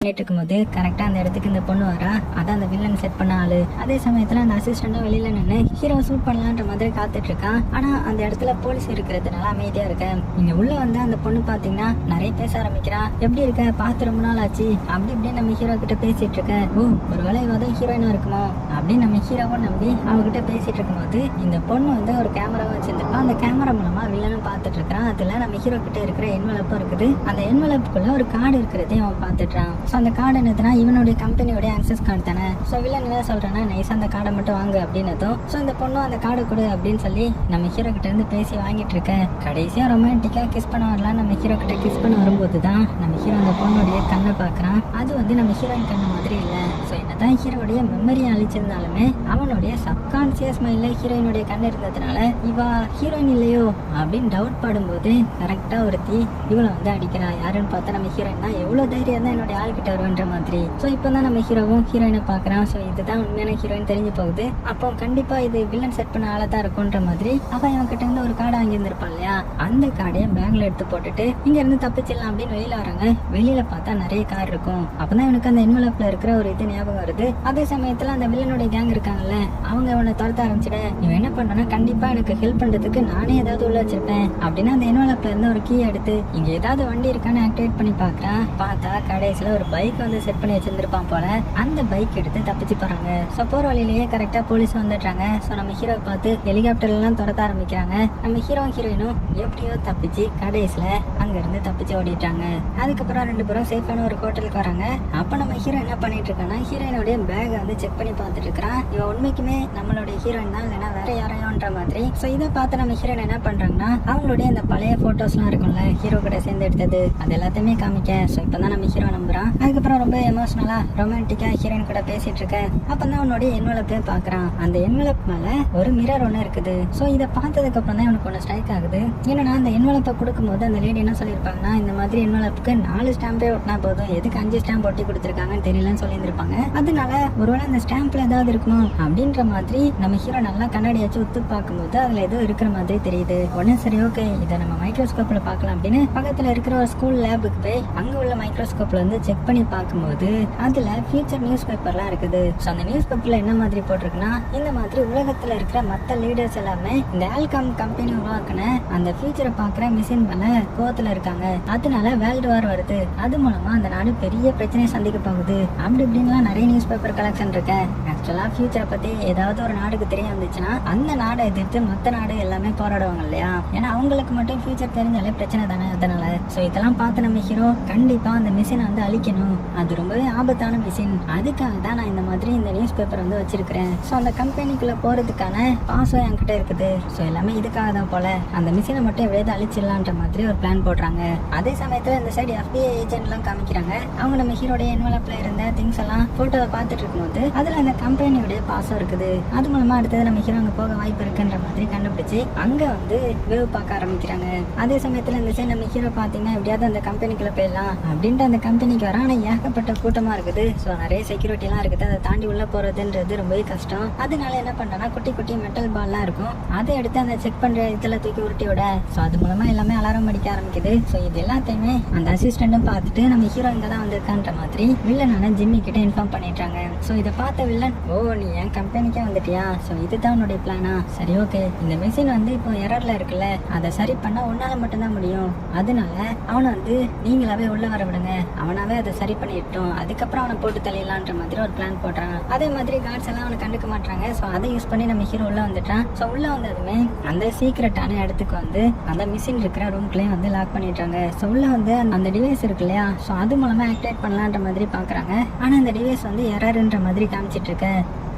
பண்ணிட்டு இருக்கும்போது கரெக்டா அந்த இடத்துக்கு இந்த பொண்ணு வரா. அதான் அந்த வில்லன் செட் பண்ண ஆளு. அதே சமயத்துல அந்த அசிஸ்டன்டும் வெளியில நின்று ஹீரோ ஷூட் பண்ணலான்ற மாதிரி காத்துட்டு இருக்கான். ஆனா அந்த இடத்துல போலீஸ் இருக்கிறதுனால அமைதியா இருக்கேன். இங்க உள்ள வந்து அந்த பொண்ணு பாத்தீங்கன்னா நிறைய பேச ஆரம்பிக்கிறா. எப்படி இருக்க, பார்த்து ரொம்ப நாள் ஆச்சு, அப்படி இப்படி நம்ம ஹீரோ கிட்ட பேசிட்டு இருக்கேன். ஓ, ஒருவேளை இவதான் ஹீரோயினா இருக்குமோ அப்படின்னு நம்ம ஹீரோவும் நம்பி அவகிட்ட பேசிட்டு இருக்கும்போது இந்த பொண்ணு வந்து ஒரு கேமராவை வச்சிருந்திருப்பா. அந்த கேமரா மூலமா வில்லனும் பார்த்துட்டு இருக்கான். அதுல நம்ம ஹீரோ கிட்ட இருக்கிற என்வலப்பும் இருக்குது. அந்த என்வலப்புக்குள்ள ஒரு கார்டு இருக்கிறதையும் அவன் பார்த்துட்டான். ஸோ அந்த கார்டு என்னதுன்னா இவனுடைய கம்பெனியோடைய ஆக்சஸ் கார்டு தானே. ஸோ வில்லன் என்ன சொல்றான்னா, நைஸா அந்த கார்டை மட்டும் வாங்க அப்படின்னதும் ஸோ இந்த பொண்ணும் அந்த கார்டு கொடு அப்படின்னு சொல்லி நம்ம ஹீரோ கிட்ட இருந்து பேசி வாங்கிட்டு இருக்கேன். கடைசியா ரொமான்டிக்கா கிஸ் பண்ண வரலாம். நம்ம ஹீரோ கிட்ட கிஸ் பண்ண வரும்போது தான் நம்ம ஹீரோ அந்த பொண்ணுடைய கண்ணை பார்க்கறான். அது வந்து நம்ம ஹீரோயின் கண்ணு மாதிரி இல்லை. ஸோ என்னதான் ஹீரோடைய மெமரியை அழிச்சிருந்தாலுமே அவனுடைய சப்கான்சியஸ் மைண்ட்ல ஹீரோயினுடைய கண்ணு இருந்ததுனால இவா ஹீரோயின் இல்லையோ அப்படின்னு டவுட் படும்போது கரெக்டா ஒருத்தி இவளை வந்து அடிக்கிறா. யாருன்னு பார்த்தா நம்ம ஹீரோயின் தான். எவ்வளவு தைரியம் தான் என்னுடைய ஆள்கிட்ட வருவன்ற மாதிரி. ஸோ இப்போதான் நம்ம ஹீரோவும் ஹீரோயினை பார்க்கறான். ஸோ இதுதான் உண்மையான ஹீரோயின் தெரிஞ்சு போகுது. அப்போ கண்டிப்பா இது வில்லன் செட் பண்ண ஆளா தான் இருக்கும்ன்ற மாதிரி அவன் இவன் கிட்ட இருந்து ஒரு கார்டு வாங்கியிருந்திருப்பான் இல்லையா, அந்த கார்டையை பேக்ல எடுத்து போட்டுட்டு இங்க இருந்து தப்பிச்சிடலாம் அப்படின்னு வெளியில வராங்க. வெளியில பார்த்தா நிறைய கார் இருக்கும். அப்பதான் இவனுக்கு அந்த என்வலப்ல இருக்கிற ஒரு இது ஞாபகம் வருது. அதே சமயத்துல அந்த வில்லனுடைய கேங் இருக்காங்கல்ல, அவங்க இவனை துரத்த ஆரம்பிச்சிட இவன் என்ன பண்ணனா, கண்டிப்பா எனக்கு ஹெல்ப் பண்றதுக்கு நானே ஏதாவது உள்ள வச்சிருப்பேன் அப்படின்னு அந்த என்வலப்ல இருந்து ஒரு கீ எடுத்து இங்க ஏதாவது வண்டி இருக்கான்னு ஆக்டிவேட் பண்ணி பாக்குறான். பார்த்தா கடைசியில ஒரு பைக் வந்து செட் பண்ணி வச்சிருந்திருப்பான் போல. அந்த பைக் எடுத்து தப்பிச்சு போறாங்க. ஸோ போற வழியிலேயே கரெக்டா போலீஸ் வந்துடுறாங்க. ஸோ நம்ம ஹீரோ பார்த்து ஹெலிகாப்டர்ல எல்லாம் துரத்த ஆரம்பிக்கிறாங்க. நம்ம ஹீரோயினும் எப்படியோ தப்பிச்சு கடைசியில அங்க இருந்து தப்பிச்சு ஓடிட்டாங்க. அதுக்கப்புறம் ரெண்டு பேரும் சேஃபான ஒரு ஹோட்டலுக்கு வராங்க. அப்ப நம்ம ஹீரோ என்ன பண்ணிட்டு இருக்கான்னா, ஹீரோயினுடைய பேக் வந்து செக் பண்ணி பார்த்துட்டு இருக்கிறான். இவன் உண்மைக்குமே நம்மளுடைய ஹீரோயின் தான், இல்லைன்னா வேற யாரையோன்ற மாதிரி. ஸோ இதை பார்த்து நம்ம ஹீரோயின் என்ன பண்றாங்கன்னா, அவங்களுடைய அந்த பழைய போட்டோஸ் எல்லாம் இருக்கும்ல ஹீரோ கூட சேர்ந்து எடுத்தது, அது எல்லாத்தையுமே காமிக்க. ஸோ இப்பதான் நம்ம ஹீரோ நம்புறான். அதுக்கப்புறம் ரொம்ப எமோஷனலா ரொமான்டிக்கா ஹீரோயின் கூட பேசிட்டு இருக்க. அப்பதான் அவனுடைய என்வலப்பையும் பாக்குறான். அந்த என்வலப் மேல ஒரு மிரர் ஒண்ணு இருக்குது. ஸோ இதை பார்த்ததுக்கு அப்புறம் தான் அவனுக்கு ஒன்று ஸ்ட்ரைக் ஆகுது. என்னன்னா, அந்த என்வலப்பை கொடுக்கும்போது அந்த லேடி என்ன சொல்லியிருப்பாங்கன்னா, இந்த மாதிரி என்வலப்புக்கு 4 ஸ்டாம்பே ஒட்டினா போதும், எதுக்கு 5 ஸ்டாம்ப் ஒட்டி கொடுத்துருக்காங்கன்னு தெரியலன்னு சொல்லியிருப்பாங்க. அதனால ஒருவேளை அந்த ஸ்டாம்ப்ல ஏதாவது இருக்குமோ அப்படின்ற மாதிரி நம்ம ஹீரோ நல்லா கண்ணாடி வச்சு உத்து பார்க்கும்போது அதுல ஏதோ இருக்கிற மாதிரி தெரியுது. உடனே சரி ஓகே, இதை நம்ம மைக்ரோஸ்கோப்ல பார்க்கலாம் அப்படின்னு பக்கத்துல இருக்கிற ஒரு ஸ்கூல் லேபுக்கு போய் அங்க உள்ள மைக்ரோஸ்கோப்ல வந்து செக் பண்ணி பார்க்கும்போது அதுல ஃபியூச்சர் நியூஸ் பேப்பர்லாம் இருக்குது. ஸோ அந்த நியூஸ் பேப்பர்ல என்ன மாதிரி போட்டிருக்குன்னா, இந்த மாதிரி உலகத்துல இருக்கிற மற்ற லீடர்ஸ் எல்லாமே இந்த ஆல்காம் கம்பெனி உருவாக்குன அந்த ஃபியூச்சரை பார்க்குற மிஷின் மேல கோவத்துல இருக்காங்க. அதனால வேர்ல்டு வார் வருது, அது மூலமா அந்த நாடு பெரிய பிரச்சனையை சந்திக்க போகுது அப்படி இப்படின்லாம் நிறைய நியூஸ் பேப்பர் கலெக்ஷன் இருக்கு. ஆக்சுவலா ஃபியூச்சரை பத்தி ஏதாவது ஒரு நாடுக்கு தெரிய வந்துச்சுன்னா அந்த நாடை எதிர்த்து மற்ற நாடு எல்லாமே போராடுவாங்க இல்லையா, ஏன்னா அவங்களுக்கு மட்டும் ஃபியூச்சர் தெரிஞ்சாலே பிரச்சனை தானே. அதனால ஸோ இதெல்லாம் பார்த்து நம்ம ஹீரோ கண்டிப்பா அந்த மிஷினை வந்து அழிக்கணும், அது ரொம்பவே ஆபத்தான மிஷின், அதுக்காக தான் நான் இந்த மாதிரி இந்த நியூஸ் பேப்பர் வந்து வச்சிருக்கிறேன். ஸோ அந்த கம்பெனிக்குள்ள போறதுக்கான பாஸும் என்கிட்ட இருக்குது. ஸோ எல்லாமே இதுக்காக தான் போல, அந்த மிஷினை மட்டும் எப்படியாவது அழிச்சிடலான்ற மாதிரி ஒரு பிளான் போடுறாங்க. அதே சமயத்துல இந்த சைடு FBI ஏஜென்ட் எல்லாம் காமிக்கிறாங்க. அவங்க நம்ம ஹீரோடைய என்வலப்ல இருந்த திங்ஸ் எல்லாம் போட்டோவை பார்த்துட்டு இருக்கும்போது அதுல அந்த கம்பெனியுடைய பாசம் இருக்குது. அது மூலமா அடுத்தது நம்ம ஹீரோ அங்க போக வாய்ப்பு இருக்குன்ற மாதிரி கண்டுபிடிச்சு அங்க வந்து வேவ் பார்க்க ஆரம்பிக்கிறாங்க. அதே சமயத்துல இந்த சைடு நம்ம ஹீரோ பாத்தீங்கன்னா எப்படியாவது அந்த கம்பெனிக்குள்ள போயிடலாம் அப்படின்ட்டு அந்த கம்பெனிக்கு வர. ஆனா ஏகப்பட்ட கூட்டமா இருக்குது. ஸோ நிறைய செக்யூரிட்டி எல்லாம் இருக்குது. அதை தாண்டி உள்ள போறதுன்றது ரொம்பவே கஷ்டம். அதனால என்ன பண்றேன்னா, குட்டி குட்டி மெட்டல் பால்லாம் இருக்கும், அதை எடுத்து அந்த செக் பண்ற இதுல தூக்கி உருட்டி விட. ஸோ அது மூலமா எல்லாமே அலாரம் அடிக்க ஆரம்பிக்குது. ஸோ இது எல்லாத்தையுமே அந்த அசிஸ்டன்ட்டும் பார்த்துட்டு நம்ம ஹீரோ இங்க தான் வந்திருக்கான்ற மாதிரி வில்லனான ஜிம்மி கிட்ட இன்ஃபார்ம் பண்ணிட்டாங்க. ஸோ இதை பார்த்த வில்லன், ஓ நீ என் கம்பெனிக்கே வந்துட்டியா, ஸோ இதுதான் உன்னுடைய பிளானா, சரி ஓகே, இந்த மிஷின் வந்து இப்போ எரர்ல இருக்குல்ல, அதை சரி பண்ண உன்னால மட்டும்தான் முடியும், அதனால அவனை வந்து நீங்களாவே உள்ள வர விடுங்க, அவனாவே அதை சரி பண்ணிட்டோம், அதுக்கப்புறம் அவனை போட்டு தள்ளிடலான்ற மாதிரி ஒரு பிளான் போடுறான். அதே மாதிரி கார்ட்ஸ் எல்லாம் அவனை கண்டுக்க மாட்டாங்க. ஸோ அதை யூஸ் பண்ணி நம்ம ஹீரோ உள்ள வந்துட்டான். ஸோ உள்ள வந்ததுமே அந்த சீக்ரெட்டான இடத்துக்கு வந்து அந்த மிஷின் இருக்கிற ரூம்குள்ளேயும் வந்து லாக் பண்ணிடுறாங்க. ஸோ உள்ள வந்து அந்த டிவைஸ் இருக்கு இல்லையா, ஸோ அது மூலமா ஆக்டிவேட் பண்ணலான்ற மாதிரி பாக்குறாங்க. ஆனா அந்த டிவைஸ் வந்து எரர்ன்ற மாதிரி காமிச்சிட்டு இருக்கு.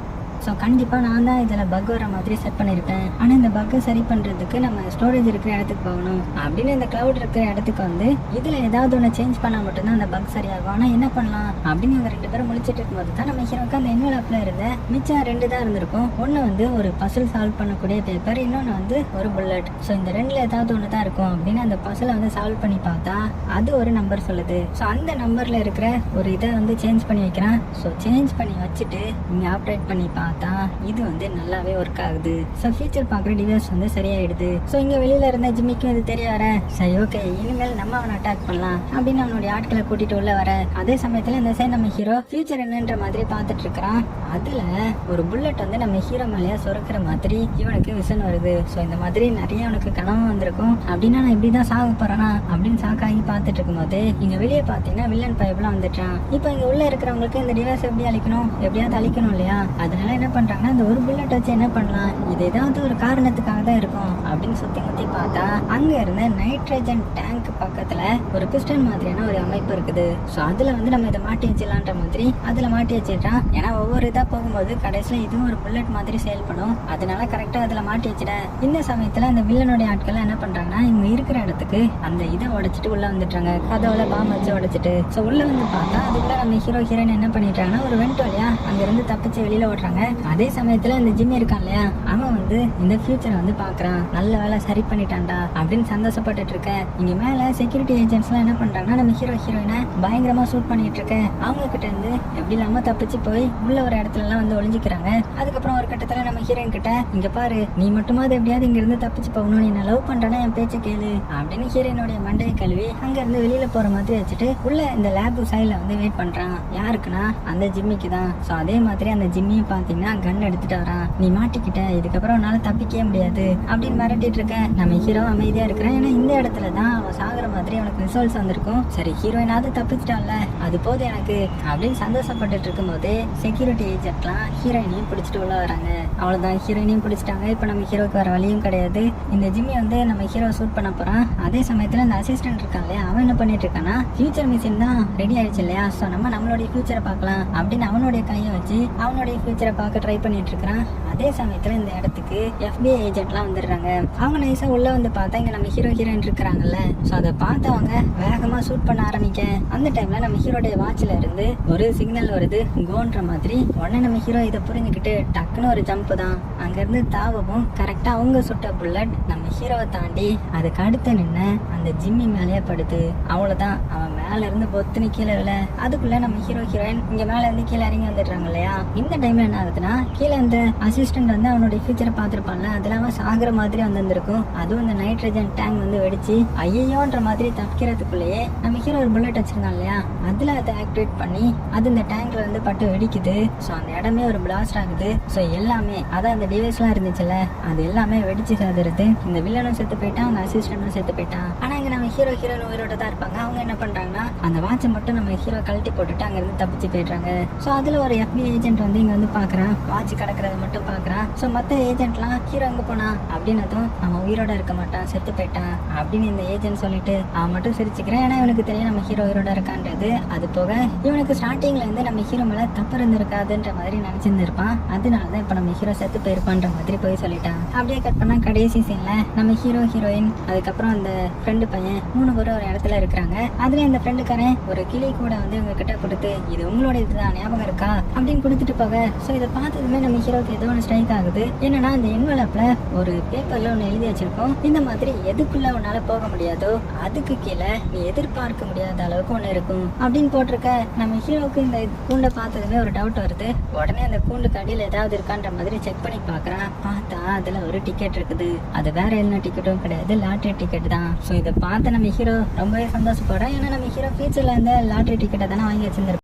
ஸோ கண்டிப்பாக நான் தான் இதில் பக் வர மாதிரி செட் பண்ணியிருப்பேன். ஆனால் இந்த பக்கை சரி பண்ணுறதுக்கு நம்ம ஸ்டோரேஜ் இருக்கிற இடத்துக்கு போகணும் அப்படின்னு இந்த க்ளவுட் இருக்கிற இடத்துக்கு வந்து இதில் ஏதாவது ஒன்று சேஞ்ச் பண்ணால் மட்டும்தான் அந்த பக் சரியாகும். ஆனால் என்ன பண்ணலாம் அப்படின்னு இவங்க 2 பேரும் முழிச்சிட்டு இருக்கும்போது தான் நம்ம ஹீரோக்கு அந்த என்வலப்ல இருந்த மிச்சம் 2 தான் இருந்திருக்கும். ஒன்று வந்து ஒரு பசில் சால்வ் பண்ணக்கூடிய பேப்பர், இன்னொன்று வந்து ஒரு புல்லட். ஸோ இந்த 2ல் ஏதாவது ஒன்று தான் இருக்கும் அப்படின்னு அந்த பசிலை வந்து சால்வ் பண்ணி பார்த்தா அது ஒரு நம்பர் சொல்லுது. ஸோ அந்த நம்பரில் இருக்கிற ஒரு இதை வந்து சேஞ்ச் பண்ணி வைக்கிறான். ஸோ சேஞ்ச் பண்ணி வச்சுட்டு இங்கே ஆப்ரேட் பண்ணி பார்த்தா இது வந்து நல்லாவே ஒர்க் ஆகுது. ஸோ ஃபியூச்சர் பார்க்குற டிவைஸ் வந்து சரியாயிடுது. ஸோ இங்கே வெளியில இருந்த ஜிம்மிக்கும் இது தெரிய வர, சரி ஓகே இனிமேல் நம்ம அவனை அட்டாக் பண்ணலாம் அப்படின்னு அவனுடைய ஆட்களை கூட்டிட்டு உள்ள வர, அதே சமயத்துல இந்த சைடு நம்ம ஹீரோ ஃபியூச்சர் என்னன்ற மாதிரி பார்த்துட்டு இருக்கிறான். அதுல ஒரு புல்லட் வந்து நம்ம ஹீரோ மேலேயே சொருக்கிற மாதிரி இவனுக்கு விஷன் வருது. ஸோ இந்த மாதிரி நிறைய அவனுக்கு கனவு வந்திருக்கும். அப்படின்னா நான் இப்படிதான் சாக போறானா அப்படின்னு சாக்காகி பார்த்துட்டு இருக்கும்போது இங்க வெளியே பார்த்தீங்கன்னா வில்லன் பைப்லாம் வந்துட்டான். இப்போ இங்க உள்ள இருக்கிறவங்களுக்கு இந்த டிவைஸ் எப்படி அழிக்கணும், எப்படியாவது அழிக்கணும் இல்லையா? அதனால என்ன பண்றாங்கன்னா இந்த ஒரு புல்லட் வச்சு என்ன பண்ணலாம், இது ஏதாவது ஒரு காரணத்துக்காக தான் இருக்கும் அப்படின்னு சுத்தி முத்தி பார்த்தா அங்க இருந்த நைட்ரஜன் டேங்க் பக்கத்துல ஒரு பிஸ்டன் மாதிரியான ஒரு அமைப்பு இருக்குது. ஸோ அதுல வந்து நம்ம இதை மாட்டி வச்சிடலான்ற மாதிரி அதுல மாட்டி வச்சிடுறான். ஏன்னா ஒவ்வொரு இதா போகும்போது கடைசியில இதுவும் ஒரு புல்லட் மாதிரி செயல்படும். அதனால கரெக்டா அதுல மாட்டி வச்சிட. இந்த சமயத்துல அந்த வில்லனுடைய ஆட்கள் என்ன பண்றாங்கன்னா இவங்க இருக்கிற இடத்துக்கு அந்த இதை உடைச்சிட்டு உள்ள வந்துட்டாங்க. கதவுல பாம்பு வச்சு உடைச்சிட்டு. ஸோ உள்ள வந்து பார்த்தா அதுக்குள்ள நம்ம ஹீரோ ஹீரோயின் என்ன பண்ணிட்டாங்கன்னா ஒரு வெண்ட் வழியா அங்க இருந்து தப்பிச்சு வெளியில ஓடுறாங்க. அதே சமயத்துல இந்த ஜிம்மி இருக்கான் இல்லையா, அவன் வந்து இந்த ஃபியூச்சரை வந்து பாக்குறான். நல்ல வேலை சரி பண்ணிட்டான்டா அப்படின்னு சந்தோஷப்பட்டுட்டு இருக்க. இங்க மேல செக்யூரிட்டி ஏஜென்ட்ஸ் எல்லாம் என்ன பண்றாங்கன்னா நம்ம ஹீரோ ஹீரோயினை பயங்கரமா ஷூட் பண்ணிட்டு இருக்க. அவங்க கிட்ட இருந்து எப்படி இல்லாம தப்பிச்சு போய் உள்ள ஒரு இடத்துல எல்லாம் வந்து ஒளிஞ்சுக்கிறாங்க. அதுக்கப்புறம் ஒரு கட்டத்துல நம்ம ஹீரோயின் கிட்ட இங்க பாரு, நீ மட்டுமாவது எப்படியாவது இங்க இருந்து தப்பிச்சு போகணும், நீ நான் லவ் பண்றேன்னா என் பேச்சை கேளு அப்படின்னு ஹீரோயினுடைய மண்டையை கழுவி அங்க இருந்து வெளியில போற மாதிரி வச்சுட்டு உள்ள இந்த லேப் சைட்ல வந்து வெயிட் பண்றான். யாருக்குன்னா அந்த ஜிம்மிக்கு தான். ஸோ அதே மாதிரி அந்த ஜிம்மியை பாத்தீங்கன்னா கன் எடுத்துட்டு வரான். நீ மாட்டிக்கிட்ட, இதுக்கப்புறம் உன்னால தப்பிக்கவே முடியாது அப்படின்னு மிரட்டிட்டு இருக்க. நம்ம ஹீரோ அமைதியா இருக்கிறான். ஏன்னா இந்த இடத்துல தான் அவன் சாகுற மாதிரி அவனுக்கு ரிசல்ட்ஸ் வந்திருக்கும். சரி ஹீரோயினாவது தப்பிச்சிட்டான்ல, அது போதும் எனக்கு அப்படின்னு சந்தோஷப்பட்டுட்டு இருக்கும் போதே செக்யூரிட்டி ஏஜென்ட்லாம் ஹீரோயினையும் பிடிச்சிட்டு உள்ள வராங்க. அவ்வளவுதான், ஹீரோயினையும் பிடிச்சிட்டாங்க. இப்போ நம்ம ஹீரோக்கு வர வழியும் கிடையாது. இந்த ஜிம்மி வந்து நம்ம ஹீரோ ஷூட் பண்ண போறான். அதே சமயத்துல இந்த அசிஸ்டன்ட் இருக்கான் இல்லையா, அவன் என்ன பண்ணிட்டு இருக்கான்னா ஃபியூச்சர் மிஷின் தான் ரெடி ஆயிடுச்சு இல்லையா, ஸோ நம்மளுடைய ஃபியூச்சரை பார்க்கலாம் அப்படின்னு அவனுடைய கையை வச்சு அவனுடைய ஃபியூச்சரை பார்க்க ட்ரை பண்ணிட்டு இருக்கிறான். அதே சமயத்துல இந்த இடத்துக்கு FBI ஏஜென்ட்லாம் வந்துடுறாங்க. அவங்க நைஸா உள்ள வந்து பார்த்தா இங்க நம்ம ஹீரோ ஹீரோயின் இருக்கிறாங்கல்ல, ஸோ அதை பார்த்தவங்க வேகமா ஷூட் பண்ண ஆரம்பிக்க. அந்த டைம்ல நம்ம ஹீரோடைய வாட்ச்ல இருந்து ஒரு சிக்னல் வருது கோன்ற மாதிரி. உடனே நம்ம ஹீரோ இதை புரிஞ்சுக்கிட்டு டக்குன்னு ஒரு ஜம்ப் தான் அங்க இருந்து தாவவும் கரெக்டா அவங்க சுட்ட புல்லட் நம்ம ஹீரோவை தாண்டி அதுக்கு அடுத்து நின்று அந்த ஜிம்மி மேலேயே படுது. அவ்வளவுதான், அவன் மேல இருந்து பொத்துன்னு கீழே விழ. அதுக்குள்ள நம்ம ஹீரோ ஹீரோயின் இங்க மேல இருந்து கீழே இறங்கி வந்துடுறாங்க இல்லையா. இந்த டைம்ல என்ன ஆகுதுன்னா கீழே அந்த அசிஸ்டன்ட் வந்து அவனுடைய ஃபியூச்சரை பார்த்திருப்பான்ல, அதுல அவன் சாகுற மாதிரி வந்திருக்கும். அதுவும் இந்த நைட்ரஜன் டேங்க் வந்து வெடிச்சு ஐயோன்ற மாதிரி தப்பிக்கிறதுக்குள்ளேயே நம்ம ஹீரோ ஒரு புல்லட் வச்சிருந்தான் இல்லையா, அதுல அதை ஆக்டிவேட் பண்ணி அது இந்த டேங்க்ல வந்து பட்டு வெடிக்குது. ஸோ அந்த இடமே ஒரு பிளாஸ்ட் ஆகுது. ஸோ எல்லாமே அதான் அந்த டிவைஸ்லாம் இருந்துச்சுல அது எல்லாமே வெடிச்சு சாதுறது. இந்த வில்லனும் செத்து போயிட்டான், அந்த அசிஸ்டன்டும் செத்து போயிட்டான். ஆனா இங்க நம்ம ஹீரோ ஹீரோயின் உயிரோட தான் இருப்பாங்க. அவங்க என்ன பண்றாங்கன்னா அந்த வாட்சை மட்டும் நம்ம ஹீரோ கழட்டி போட்டுட்டு அங்க இருந்து தப்பிச்சு போயிடுறாங்க. ஸோ அதுல ஒரு FBI ஏஜென்ட் வந்து இங்க வந்து பாக்குறான், வாட்ச் கிடக்கிறத மட்டும் பாக்குறான். ஸோ மத்த ஏஜென்ட்லாம் ஹீரோ எங்க போனா அப்படின்னதும் அவன் உயிரோட இருக்க மாட்டான், செத்து போயிட்டான் அப்படின்னு இந்த ஏஜென்ட் சொல்லிட்டு அவன் மட்டும் சிரிச்சுக்கிறான். ஏன்னா இவனுக்கு தெரியும் நம்ம ஹீரோ உயிரோட இருக்கான்றது. அது போக இவனுக்கு ஸ்டார்டிங்ல இருந்து நம்ம ஹீரோ மேல தப்பு இருந்திருக்காதுன்ற மாதிரி நினைச்சிருந்திருப்பான். அதனாலதான் இப்ப நம்ம ஹீரோ செத்து போயிருப்பான்ற மாதிரி போய் சொல்லிட்டான். அப்படியே கட் பண்ணா கடைசி சீன்ல நம்ம ஹீரோ ஹீரோயின் அதுக்கப்புறம் அந்த ஃப்ரெண்டு பையன் 3 பேரும் ஒரு இடத்துல இருக்கிறாங்க. அதுல இந்த ஃப்ரெண்டுக்காரன் ஒரு கிளி கூட வந்து இவங்க கிட்ட கொடுத்து இது உங்களோட இதுதான் ஞாபகம் இருக்கா அப்படின்னு கொடுத்துட்டு போக. ஸோ இதை பார்த்ததுமே நம்ம ஹீரோக்கு ஏதோ ஒன்று ஸ்ட்ரைக் ஆகுது. என்னன்னா அந்த என்வலப்ல ஒரு பேப்பர்ல ஒன்று எழுதி வச்சிருக்கோம், இந்த மாதிரி எதுக்குள்ள உன்னால போக முடியாதோ அதுக்கு கீழே நீ எதிர்பார்க்க முடியாத அளவுக்கு ஒன்று இருக்கும் அப்படின்னு போட்டிருக்க. நம்ம ஹீரோக்கு இந்த கூண்டை பார்த்ததுமே ஒரு டவுட் வருது. உடனே அந்த கூண்டுக்கு அடியில் ஏதாவது இருக்கான்ற மாதிரி செக் பண்ணி பார்க்கறான். பார்த்தா அதுல ஒரு டிக்கெட் இருக்குது. அது வேற என்ன டிக்கெட்டும் கிடையாது, லாட்டரி டிக்கெட் தான். ஸோ இதை பார்த்து நம்ம ஹீரோ ரொம்பவே சந்தோஷப்படுறான். ஏன்னா நம்ம ஹீரோ ஃபியூச்சர்ல இந்த லாட்டரி டிக்கெட்டை தானே வாங்கி வச்சிருந்திருப்பான்.